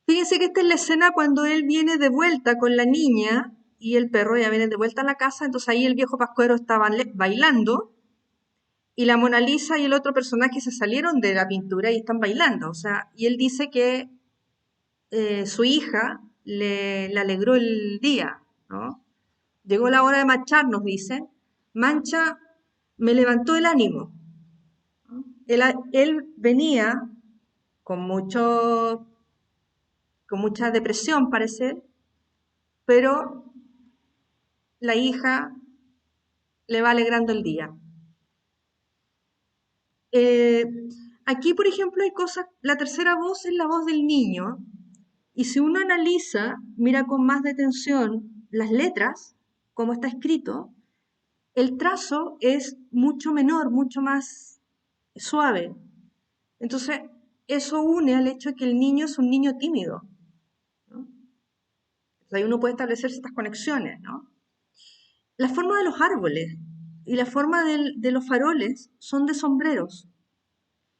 Fíjense que esta es la escena cuando él viene de vuelta con la niña y el perro ya vienen de vuelta a la casa, entonces ahí el viejo pascuero estaba bailando y la Mona Lisa y el otro personaje se salieron de la pintura y están bailando, o sea, y él dice que su hija le alegró el día, ¿no? Llegó la hora de marchar, nos dice, Mancha me levantó el ánimo, ¿no? Él venía con mucha depresión, parece, pero la hija le va alegrando el día. Aquí, por ejemplo, hay cosas, la tercera voz es la voz del niño, y si uno analiza, mira con más detención las letras, cómo está escrito, el trazo es mucho menor, mucho más suave. Entonces, eso une al hecho de que el niño es un niño tímido, ¿no? Entonces, ahí uno puede establecer estas conexiones, ¿no? La forma de los árboles y la forma de los faroles son de sombreros.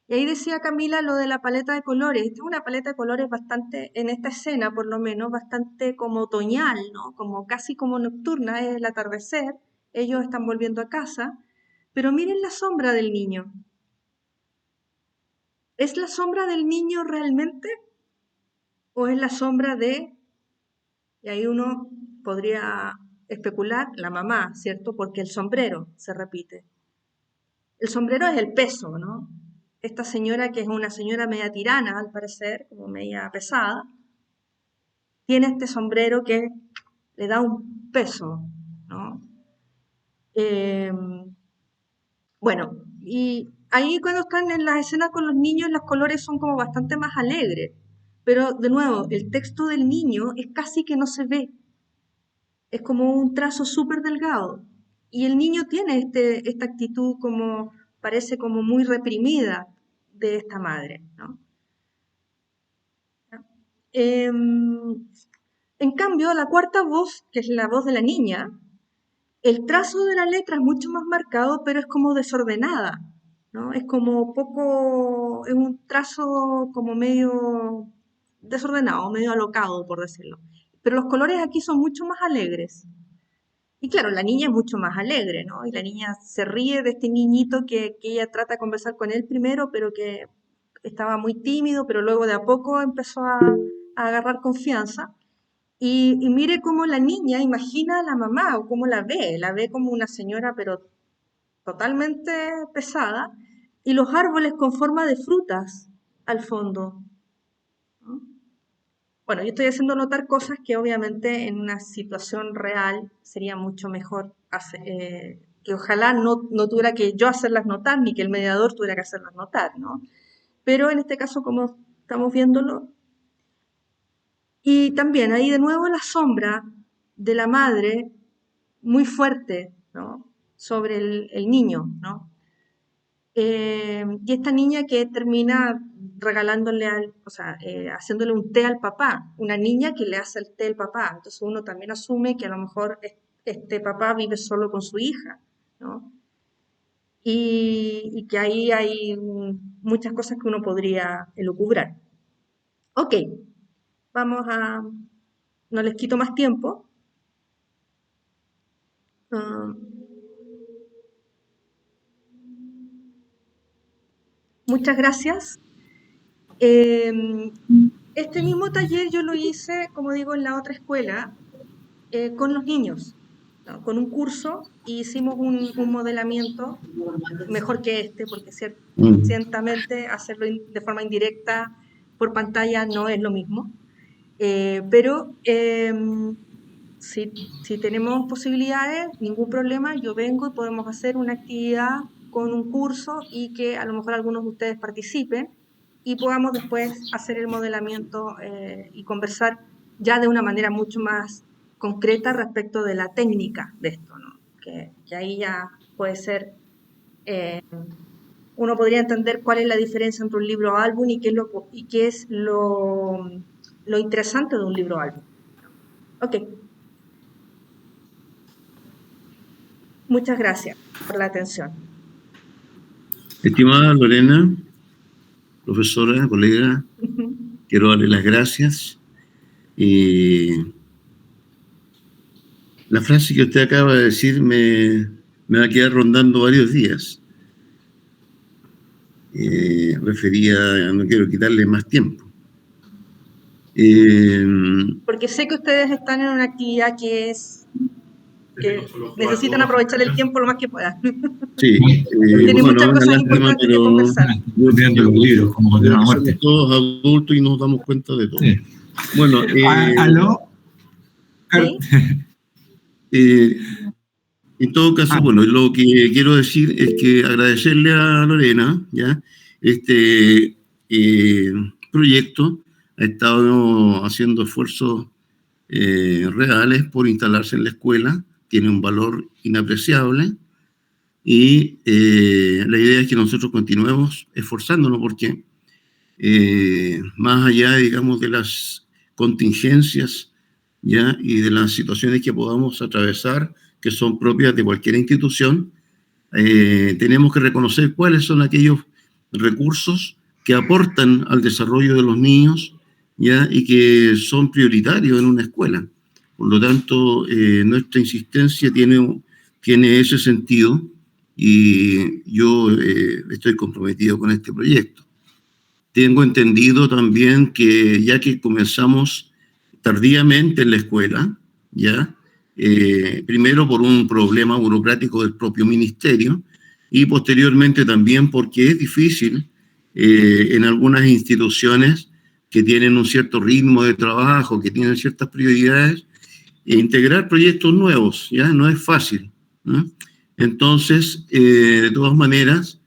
Y ahí decía Camila lo de la paleta de colores. Esta es una paleta de colores bastante, en esta escena por lo menos, bastante como otoñal, ¿no? Como casi como nocturna, es el atardecer. Ellos están volviendo a casa. Pero miren la sombra del niño. ¿Es la sombra del niño realmente? ¿O es la sombra y ahí uno podría especular, la mamá, ¿cierto? Porque el sombrero se repite. El sombrero es el peso, ¿no? Esta señora, que es una señora media tirana, al parecer, como media pesada, tiene este sombrero que le da un peso, ¿no? Bueno, y ahí cuando están en las escenas con los niños, los colores son como bastante más alegres. Pero, de nuevo, el texto del niño es casi que no se ve. es como un trazo súper delgado. Y el niño tiene esta actitud como, parece como muy reprimida de esta madre, ¿no? En cambio, la cuarta voz, que es la voz de la niña, el trazo de la letra es mucho más marcado, pero es como desordenada, ¿no? Es como poco, es un trazo como medio desordenado, medio alocado, por decirlo. Pero los colores aquí son mucho más alegres. Y claro, la niña es mucho más alegre, ¿no? Y la niña se ríe de este niñito que ella trata de conversar con él primero, pero que estaba muy tímido, pero luego de a poco empezó a agarrar confianza. Y mire cómo la niña imagina a la mamá o cómo la ve como una señora pero totalmente pesada y los árboles con forma de frutas al fondo, ¿no? Bueno, yo estoy haciendo notar cosas que obviamente en una situación real sería mucho mejor que ojalá no tuviera que yo hacerlas notar ni que el mediador tuviera que hacerlas notar, ¿no? Pero en este caso, como estamos viéndolo, y también ahí de nuevo la sombra de la madre muy fuerte, ¿no? Sobre el niño, ¿no? Y esta niña que termina regalándole haciéndole un té al papá, una niña que le hace el té al papá. Entonces uno también asume que a lo mejor este papá vive solo con su hija, ¿no? Y que ahí hay muchas cosas que uno podría elucubrar. Ok, no les quito más tiempo. Muchas gracias. Este mismo taller yo lo hice, como digo, en la otra escuela, con los niños, ¿no? Con un curso, y hicimos un modelamiento mejor que este, porque ciertamente hacerlo de forma indirecta por pantalla no es lo mismo. Pero si tenemos posibilidades, ningún problema, yo vengo y podemos hacer una actividad con un curso y que a lo mejor algunos de ustedes participen y podamos después hacer el modelamiento y conversar ya de una manera mucho más concreta respecto de la técnica de esto, ¿no? Que ahí ya puede ser, uno podría entender cuál es la diferencia entre un libro álbum y qué es lo interesante de un libro álbum. Ok. Muchas gracias por la atención. Estimada Lorena, profesora, colega, quiero darle las gracias. La frase que usted acaba de decir me va a quedar rondando varios días. No quiero quitarle más tiempo. Porque sé que ustedes están en una actividad que necesitan aprovechar el tiempo lo más que puedan. Sí. Tienen muchas cosas importantes que conversar. Como condena a muerte. Somos todos adultos y nos damos cuenta de todo. Sí. Bueno, ¿Aló? En todo caso, bueno, lo que quiero decir es que agradecerle a Lorena, ¿ya? Este proyecto ha estado haciendo esfuerzos reales por instalarse en la escuela, tiene un valor inapreciable y la idea es que nosotros continuemos esforzándonos porque más allá, digamos, de las contingencias, ¿ya? Y de las situaciones que podamos atravesar, que son propias de cualquier institución, tenemos que reconocer cuáles son aquellos recursos que aportan al desarrollo de los niños, ¿ya? Y que son prioritarios en una escuela. Por lo tanto, nuestra insistencia tiene ese sentido y yo estoy comprometido con este proyecto. Tengo entendido también que ya que comenzamos tardíamente en la escuela, ¿ya? Primero por un problema burocrático del propio ministerio y posteriormente también porque es difícil en algunas instituciones que tienen un cierto ritmo de trabajo, que tienen ciertas prioridades, integrar proyectos nuevos, ¿ya? No es fácil, ¿no? Entonces, de todas maneras,